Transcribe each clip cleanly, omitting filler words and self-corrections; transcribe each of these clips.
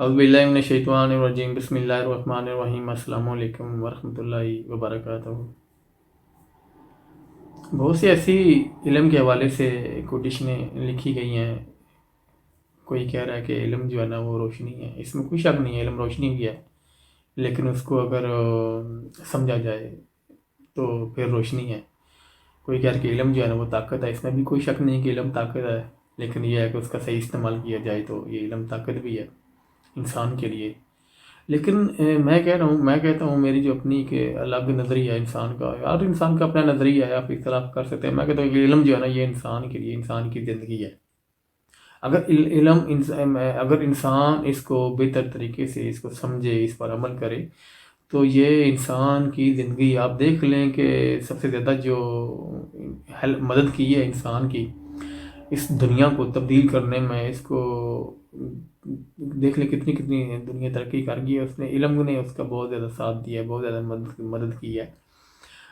اعوذ باللہ من الشیطان الرجیم بسم اللہ الرحمن الرحیم السلام علیکم ورحمۃ اللہ وبرکاتہ۔ بہت سی ایسی علم کے حوالے سے کوٹیشنیں لکھی گئی ہیں۔ کوئی کہہ رہا ہے کہ علم جو ہے نا وہ روشنی ہے، اس میں کوئی شک نہیں ہے، علم روشنی بھی ہے، لیکن اس کو اگر سمجھا جائے تو پھر روشنی ہے۔ کوئی کہہ رہا ہے کہ علم جو ہے نا وہ طاقت ہے، اس میں بھی کوئی شک نہیں کہ علم طاقت ہے، لیکن یہ ہے کہ اس کا صحیح استعمال کیا جائے تو یہ علم طاقت بھی ہے انسان کے لیے۔ لیکن میں کہتا ہوں میری جو اپنی کہ الگ نظریہ ہے انسان کا، ہر انسان کا اپنا نظریہ ہے، آپ اختلاف کر سکتے ہیں۔ میں کہتا ہوں کہ علم جو ہے نا یہ انسان کے لیے، انسان کی زندگی ہے۔ اگر انسان اس کو بہتر طریقے سے اس کو سمجھے، اس پر عمل کرے تو یہ انسان کی زندگی، آپ دیکھ لیں کہ سب سے زیادہ جو مدد کی ہے انسان کی اس دنیا کو تبدیل کرنے میں، اس کو دیکھ لیں کتنی دنیا ترقی کر گئی ہے، اس نے علم نے اس کا بہت زیادہ ساتھ دیا ہے، بہت زیادہ مدد کی ہے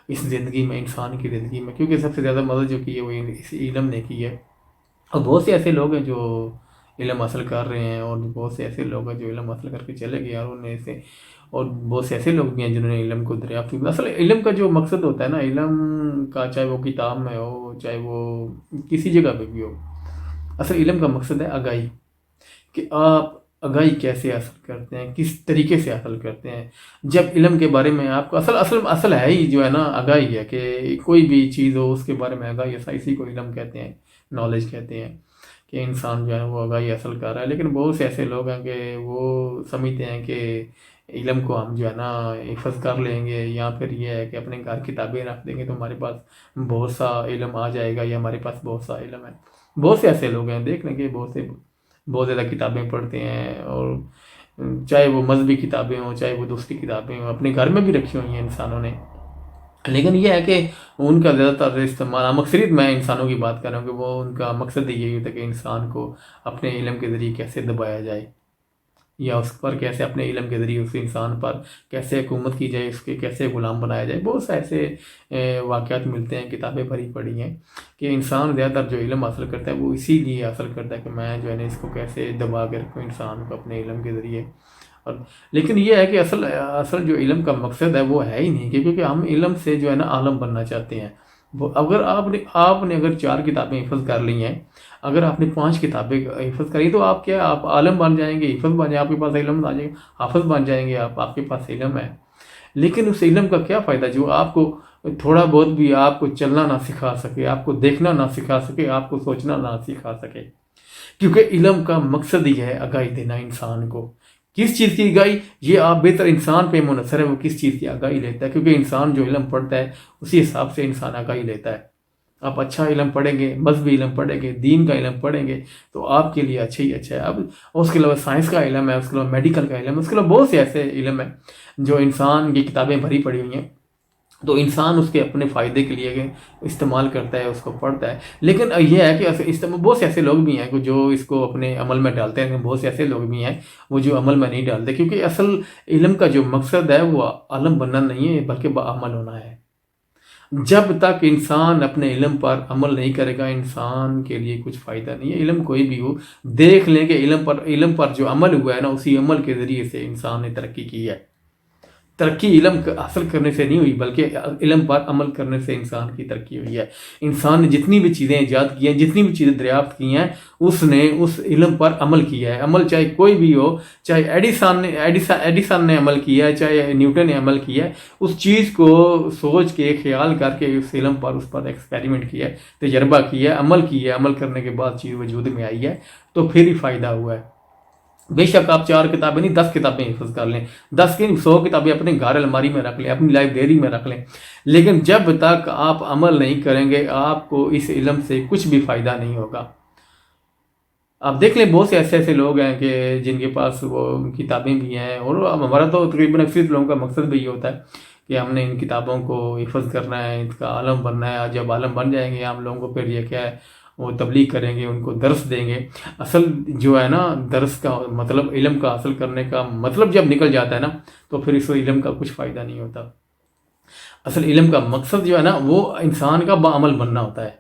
اس زندگی میں، انسان کی زندگی میں، کیونکہ سب سے زیادہ مدد جو کی ہے وہ اس علم نے کی ہے۔ اور بہت سے ایسے لوگ ہیں جو علم حاصل کر رہے ہیں، اور بہت سے ایسے لوگ ہیں جو علم حاصل کر کے چلے گئے، اور بہت سے ایسے لوگ بھی ہیں جنہوں نے علم کو دریافت کیا۔ اصل علم کا جو مقصد ہوتا ہے نا، علم کا چاہے وہ کتاب میں ہو، چاہے وہ کسی جگہ پہ بھی ہو، اصل علم کا مقصد ہے آگاہی، کہ آپ آگاہی کیسے حاصل کرتے ہیں، کس طریقے سے حاصل کرتے ہیں۔ جب علم کے بارے میں آپ کو اصل ہے ہی جو ہے نا آگاہی ہے، کہ کوئی بھی چیز ہو اس کے بارے میں آگاہی ہے، اسی کو علم کہتے ہیں، نالج کہتے ہیں، کہ انسان جو ہے وہ آگاہی حاصل کر رہا ہے۔ لیکن بہت سے ایسے لوگ ہیں کہ وہ سمجھتے ہیں کہ علم کو ہم جو ہے نا حفظ کر لیں گے، یا پھر یہ ہے کہ اپنے گھر کتابیں رکھ دیں گے تو ہمارے پاس بہت سا علم آ جائے گا، یا ہمارے پاس بہت سا علم ہے۔ بہت سے ایسے لوگ ہیں، دیکھ لیں کہ بہت زیادہ کتابیں پڑھتے ہیں، اور چاہے وہ مذہبی کتابیں ہوں، چاہے وہ دوسری کتابیں ہوں، اپنے گھر میں بھی رکھی ہوئی ہیں انسانوں نے۔ لیکن یہ ہے کہ ان کا زیادہ تر استعمال، صرف میں انسانوں کی بات کر رہا ہوں، کہ وہ ان کا مقصد یہی ہوتا ہے کہ انسان کو اپنے علم کے ذریعے کیسے دبایا جائے، یا اس پر کیسے اپنے علم کے ذریعے اس انسان پر کیسے حکومت کی جائے، اس کے کیسے غلام بنایا جائے۔ بہت سے ایسے واقعات ملتے ہیں، کتابیں بھری پڑی ہیں، کہ انسان زیادہ تر جو علم حاصل کرتا ہے وہ اسی لیے حاصل کرتا ہے کہ میں جو ہے نا اس کو کیسے دبا کے رکھوں انسان کو اپنے علم کے ذریعے۔ لیکن یہ ہے کہ اصل جو علم کا مقصد ہے وہ ہے ہی نہیں، کیونکہ ہم علم سے جو ہے نا عالم بننا چاہتے ہیں۔ اگر آپ نے اگر 4 کتابیں حفظ کر لی ہیں، اگر آپ نے 5 کتابیں حفظ کری تو آپ عالم بن جائیں گے، حفظ بن جائیں، آپ کے پاس علم آ جائے گا، حافظ بن جائیں گے آپ کے پاس علم ہے۔ لیکن اس علم کا کیا فائدہ جو آپ کو تھوڑا بہت بھی آپ کو چلنا نہ سکھا سکے، آپ کو دیکھنا نہ سکھا سکے، آپ کو سوچنا نہ سکھا سکے۔ کیونکہ علم کا مقصد ہی ہے آگاہی دینا انسان کو۔ کس چیز کی آگاہی؟ یہ آپ بہتر انسان پہ منحصر ہے وہ کس چیز کی آگاہی لیتا ہے، کیونکہ انسان جو علم پڑھتا ہے اسی حساب سے انسان آگاہی لیتا ہے۔ آپ اچھا علم پڑھیں گے، مذہبی علم پڑھیں گے، دین کا علم پڑھیں گے تو آپ کے لیے اچھا ہی اچھا ہے۔ اب اس کے علاوہ سائنس کا علم ہے، اس کے علاوہ میڈیکل کا علم ہے، اس کے علاوہ بہت سے ایسے علم ہیں جو انسان کی کتابیں بھری پڑی ہوئی ہیں، تو انسان اس کے اپنے فائدے کے لیے استعمال کرتا ہے، اس کو پڑھتا ہے۔ لیکن یہ ہے کہ بہت سے ایسے لوگ بھی ہیں جو اس کو اپنے عمل میں ڈالتے ہیں، بہت سے ایسے لوگ بھی ہیں وہ جو عمل میں نہیں ڈالتے، کیونکہ اصل علم کا جو مقصد ہے وہ عالم بننا نہیں ہے بلکہ بعمل ہونا ہے۔ جب تک انسان اپنے علم پر عمل نہیں کرے گا انسان کے لیے کچھ فائدہ نہیں ہے۔ علم کوئی بھی ہو، دیکھ لیں کہ علم پر جو عمل ہوا ہے نا، اسی عمل کے ذریعے سے انسان نے ترقی کی ہے۔ ترقی علم حاصل کرنے سے نہیں ہوئی بلکہ علم پر عمل کرنے سے انسان کی ترقی ہوئی ہے۔ انسان نے جتنی بھی چیزیں ایجاد کی ہیں، جتنی بھی چیزیں دریافت کی ہیں، اس نے اس علم پر عمل کیا ہے۔ عمل چاہے کوئی بھی ہو، چاہے ایڈیسن نے عمل کیا ہے، چاہے نیوٹن نے عمل کیا ہے، اس چیز کو سوچ کے خیال کر کے اس علم پر اس پر ایکسپیریمنٹ کیا ہے، تجربہ کیا ہے، عمل کیا ہے، عمل کرنے کے بعد چیز وجود میں آئی ہے، تو پھر ہی فائدہ ہوا ہے۔ بے شک آپ 4 کتابیں نہیں 10 کتابیں حفظ کر لیں، 10 کی 100 کتابیں اپنے گھر الماری میں رکھ لیں، اپنی لائبریری میں رکھ لیں، لیکن جب تک آپ عمل نہیں کریں گے آپ کو اس علم سے کچھ بھی فائدہ نہیں ہوگا۔ آپ دیکھ لیں بہت سے ایسے لوگ ہیں کہ جن کے پاس وہ کتابیں بھی ہیں، اور ہمارا تو تقریباً اکثر لوگوں کا مقصد بھی یہ ہوتا ہے کہ ہم نے ان کتابوں کو حفظ کرنا ہے، ان کا عالم بننا ہے۔ جب عالم بن جائیں گے ہم لوگوں کو پھر یہ کیا ہے، وہ تبلیغ کریں گے، ان کو درس دیں گے۔ اصل جو ہے نا درس کا مطلب، علم کا حاصل کرنے کا مطلب جب نکل جاتا ہے نا تو پھر اس علم کا کچھ فائدہ نہیں ہوتا۔ اصل علم کا مقصد جو ہے نا وہ انسان کا بعمل بننا ہوتا ہے۔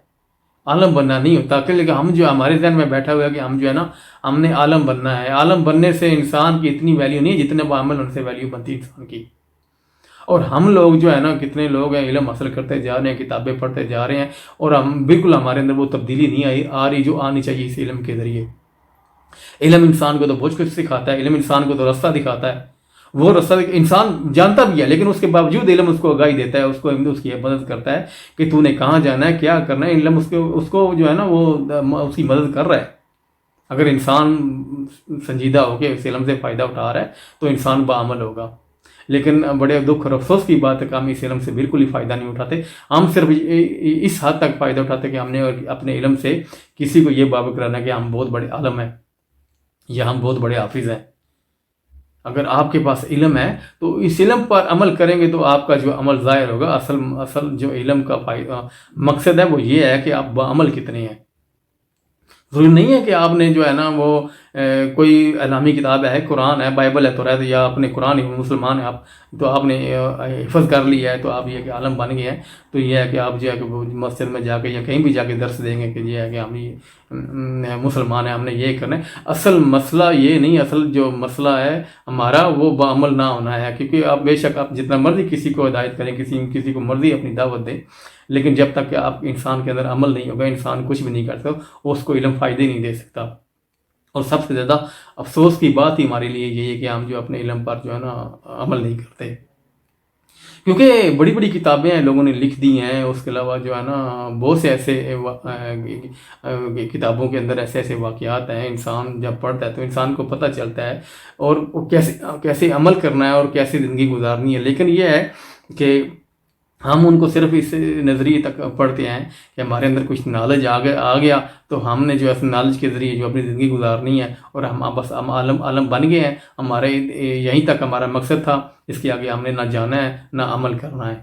عالم بننا نہیں ہوتا کہ لیکن ہم جو ہمارے ذہن میں بیٹھا ہوا ہے کہ ہم جو ہے نا ہم نے عالم بننا ہے. عالم بننے سے انسان کی اتنی ویلیو نہیں ہے جتنے بعمل ان سے ویلیو بنتی ہے انسان کی. اور ہم لوگ جو ہے نا کتنے لوگ ہیں علم حاصل کرتے جا رہے ہیں, کتابیں پڑھتے جا رہے ہیں, اور ہم بالکل ہمارے اندر وہ تبدیلی نہیں آ رہی جو آنی چاہیے اس علم کے ذریعے. علم انسان کو تو بہت کچھ سکھاتا ہے, علم انسان کو تو راستہ دکھاتا ہے. وہ راستہ انسان جانتا بھی ہے لیکن اس کے باوجود علم اس کو آگاہی دیتا ہے, اس کی مدد کرتا ہے کہ تو نے کہاں جانا ہے, کیا کرنا ہے. علم اس کو جو ہے نا وہ اس کی مدد کر رہا ہے. اگر انسان سنجیدہ ہو کے اس علم سے فائدہ اٹھا رہا ہے تو انسان بعمل ہوگا. لیکن بڑے دکھ اور افسوس کی بات ہے کہ ہم اس علم سے بالکل ہی فائدہ نہیں اٹھاتے. ہم صرف اس حد تک فائدہ اٹھاتے کہ ہم نے اپنے علم سے کسی کو یہ باب کرانا کہ ہم بہت بڑے عالم ہیں یا ہم بہت بڑے حافظ ہیں. اگر آپ کے پاس علم ہے تو اس علم پر عمل کریں گے تو آپ کا جو عمل ظاہر ہوگا. اصل جو علم کا مقصد ہے وہ یہ ہے کہ آپ بعمل کتنے ہیں. ضروری نہیں ہے کہ آپ نے جو ہے نا وہ کوئی اسلامی کتاب ہے, قرآن ہے, بائبل ہے, توریت یا اپنے قرآن مسلمان ہیں آپ, تو آپ نے حفظ کر لیا ہے تو آپ یہ کہ عالم بن گئے ہیں. تو یہ ہے کہ آپ جو ہے کہ مسجد میں جا کے یا کہیں بھی جا کے درس دیں گے کہ یہ ہے کہ ہم یہ مسلمان ہیں, ہم نے یہ کرنا ہے. اصل مسئلہ یہ نہیں, اصل جو مسئلہ ہے ہمارا وہ بعمل نہ ہونا ہے. کیونکہ آپ بے شک آپ جتنا مرضی کسی کو ہدایت کریں, کسی کو مرضی اپنی دعوت دیں, لیکن جب تک کہ آپ انسان کے اندر عمل نہیں ہوگا انسان کچھ بھی نہیں کر سکتا, اس کو علم فائدے نہیں دے سکتا. اور سب سے زیادہ افسوس کی بات ہی ہمارے لیے یہی ہے کہ ہم جو اپنے علم پر جو ہے نا عمل نہیں کرتے. کیونکہ بڑی بڑی کتابیں ہیں لوگوں نے لکھ دی ہیں, اس کے علاوہ جو ہے نا بہت سے ایسے کتابوں کے اندر ایسے واقعات ہیں. انسان جب پڑھتا ہے تو انسان کو پتہ چلتا ہے اور کیسے عمل کرنا ہے اور کیسے زندگی گزارنی ہے. لیکن یہ ہے کہ ہم ان کو صرف اس نظریے تک پڑھتے ہیں کہ ہمارے اندر کچھ نالج آ گیا تو ہم نے جو ہے نالج کے ذریعے جو اپنی زندگی گزارنی ہے, اور ہم بس عالم بن گئے ہیں. ہمارے یہیں تک ہمارا مقصد تھا, اس کے آگے ہم نے نہ جانا ہے نہ عمل کرنا ہے.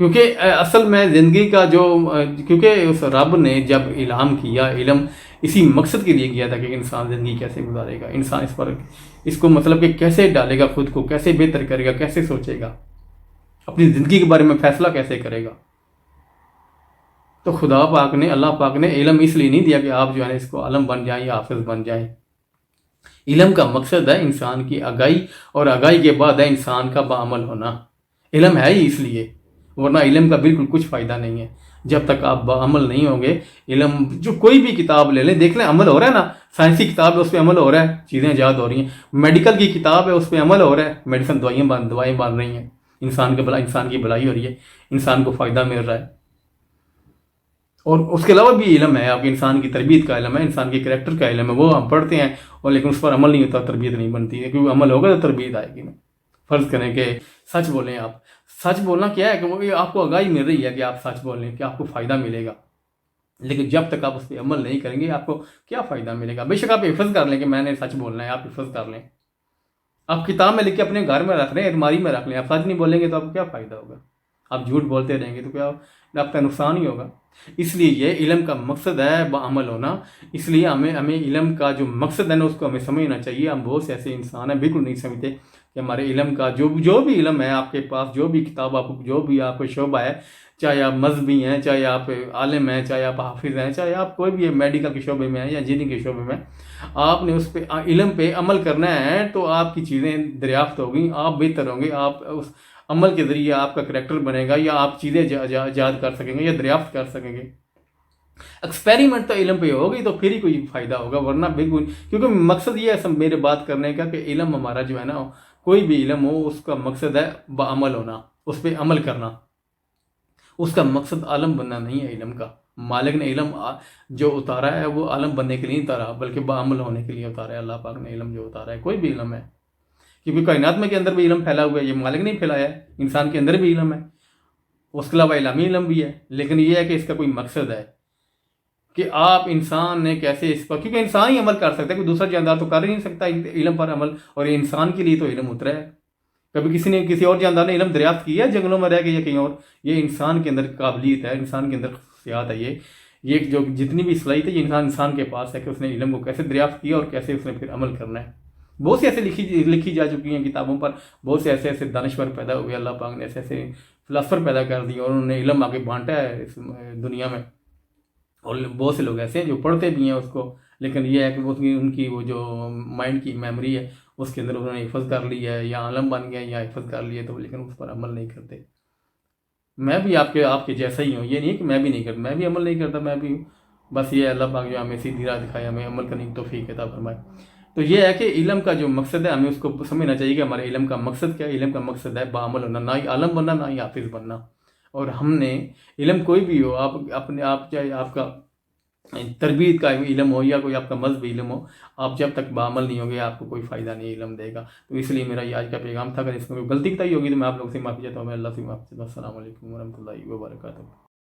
کیونکہ اصل میں زندگی کا کیونکہ اس رب نے جب الہام کیا, علم اسی مقصد کے لیے کیا تھا کہ انسان زندگی کیسے گزارے گا, انسان اس کو مطلب کہ کیسے ڈالے گا, خود کو کیسے بہتر کرے گا, کیسے سوچے گا, اپنی زندگی کے بارے میں فیصلہ کیسے کرے گا. تو خدا پاک نے, اللہ پاک نے علم اس لیے نہیں دیا کہ آپ جو ہے اس کو عالم بن جائیں یا حافظ بن جائیں. علم کا مقصد ہے انسان کی آگاہی, اور آگاہی کے بعد ہے انسان کا بعمل ہونا. علم ہے ہی اس لیے, ورنہ علم کا بالکل کچھ فائدہ نہیں ہے جب تک آپ بعمل نہیں ہوں گے. علم جو کوئی بھی کتاب لے لیں, دیکھ لیں عمل ہو رہا ہے نا. سائنسی کتاب ہے اس پہ عمل ہو رہا ہے, چیزیں ایجاد ہو رہی ہیں. میڈیکل کی کتاب ہے اس پہ عمل ہو رہا ہے, میڈیسن دوائیں بن رہی ہیں, انسان کی بھلائی ہو رہی ہے, انسان کو فائدہ مل رہا ہے. اور اس کے علاوہ بھی علم ہے, آپ کے انسان کی تربیت کا علم ہے, انسان کے کریکٹر کا علم ہے, وہ ہم پڑھتے ہیں اور لیکن اس پر عمل نہیں ہوتا, تربیت نہیں بنتی ہے. کیونکہ عمل ہوگا تو تربیت آئے گی. فرض کریں کہ سچ بولیں, آپ سچ بولنا کیا ہے کہ وہ آپ کو آگاہی مل رہی ہے کہ آپ سچ بول لیں کہ آپ کو فائدہ ملے گا, لیکن جب تک آپ اس پہ عمل نہیں کریں گے آپ کو کیا فائدہ ملے گا. بے شک آپ حفظ کر لیں کہ میں نے سچ بولنا ہے, آپ حفظ کر لیں, آپ کتاب میں لکھ کے اپنے گھر میں رکھ لیں, الماری میں رکھ لیں. آپ سچ نہیں بولیں گے تو آپ کو کیا فائدہ ہوگا. آپ جھوٹ بولتے رہیں گے تو کیا آپ کا نقصان ہی ہوگا. اس لیے یہ علم کا مقصد ہے بعمل ہونا. اس لیے ہمیں علم کا جو مقصد ہے نا اس کو ہمیں سمجھنا چاہیے. ہم بہت سے ایسے انسان ہیں بالکل نہیں سمجھتے کہ ہمارے علم کا جو بھی علم ہے آپ کے پاس, جو بھی کتاب آپ کو, جو بھی آپ کو شعبہ ہے, چاہے آپ مذہبی ہیں, چاہے آپ عالم ہیں, چاہے آپ حافظ ہیں, چاہے آپ کوئی بھی میڈیکل کے شعبے میں ہیں یا انجینئرنگ کے شعبے میں, آپ نے اس پہ علم پہ عمل کرنا ہے تو آپ کی چیزیں دریافت ہوگی, آپ بہتر ہوں گے. آپ اس عمل کے ذریعے آپ کا کریکٹر بنے گا, یا آپ چیزیں ایجاد کر سکیں گے یا دریافت کر سکیں گے. ایکسپیریمنٹ تو علم پہ ہوگی تو پھر ہی کوئی فائدہ ہوگا, ورنہ بالکل. کیونکہ مقصد یہ ہے سب میرے بات کرنے کا کہ علم ہمارا جو ہے نا, کوئی بھی علم ہو اس کا مقصد ہے بعمل ہونا, اس پہ عمل کرنا. اس کا مقصد عالم بننا نہیں ہے. علم کا مالک نے علم جو اتارا ہے وہ عالم بننے کے لیے نہیں اتارا, بلکہ بعمل ہونے کے لیے اتارا ہے. اللہ پاک نے علم جو اتارا ہے, کوئی بھی علم ہے, کیونکہ کائنات میں کے اندر بھی علم پھیلا ہوا ہے, یہ مالک نہیں پھیلایا ہے. انسان کے اندر بھی علم ہے, اس کے علاوہ الہامی علم بھی ہے. لیکن یہ ہے کہ اس کا کوئی مقصد ہے کہ آپ انسان نے کیسے اس پر, کیونکہ انسان ہی عمل کر سکتا ہے, کوئی دوسرا جاندار تو کر ہی نہیں سکتا علم پر عمل. اور یہ انسان کے لیے تو علم اترا ہے. کبھی کسی اور جاندار نے علم دریافت کیا ہے جنگلوں میں رہ کے یا کہیں اور. یہ انسان کے اندر قابلیت ہے, انسان کے اندر خصوصیات ہے. یہ جو جتنی بھی صلاحیت ہے یہ انسان کے پاس ہے کہ اس نے علم کو کیسے دریافت کیا اور کیسے اس نے پھر عمل کرنا ہے. بہت سی ایسے لکھی جا چکی ہیں کتابوں پر, بہت سے ایسے دانشور پیدا ہوئے, اللہ پاک نے ایسے فلاسفر پیدا کر دیے اور انہوں نے علم آگے بانٹا ہے اس دنیا میں. اور بہت سے لوگ ایسے ہیں جو پڑھتے بھی ہیں اس کو، لیکن یہ ہے کہ ان کی وہ جو مائنڈ کی میموری ہے اس کے اندر انہوں نے حفظ کر لی ہے، یا عالم بن گئے یا حفظ کر لیے، تو لیکن اس پر عمل نہیں کرتے۔ میں بھی آپ کے جیسا ہی ہوں، یہ نہیں کہ میں بھی نہیں کرتا، میں بھی عمل نہیں کرتا، میں بھی بس یہ اللہ پاک جو ہمیں سیدھی راہ دکھائے، ہمیں عمل کرنے کی توفیق عطا فرمائے۔ تو یہ ہے کہ علم کا جو مقصد ہے ہمیں اس کو سمجھنا چاہیے کہ ہمارے علم کا مقصد کیا ہے۔ علم کا مقصد ہے بعمل ہونا، نہ ہی عالم بننا نہ ہی حافظ بننا۔ اور ہم نے علم کوئی بھی ہو، آپ چاہے آپ کا تربیت کا علم ہو یا کوئی آپ کا مذہبی علم ہو، آپ جب تک بعمل نہیں ہوگے آپ کو کوئی فائدہ نہیں علم دے گا۔ تو اس لیے میرا یہ آج کا پیغام تھا، اگر اس میں کوئی غلطی بتائی ہوگی تو میں آپ لوگ سے معافی چاہتا ہوں، میں اللہ سے معافی چاہتا ہوں۔ السلام علیکم ورحمۃ اللہ وبرکاتہ۔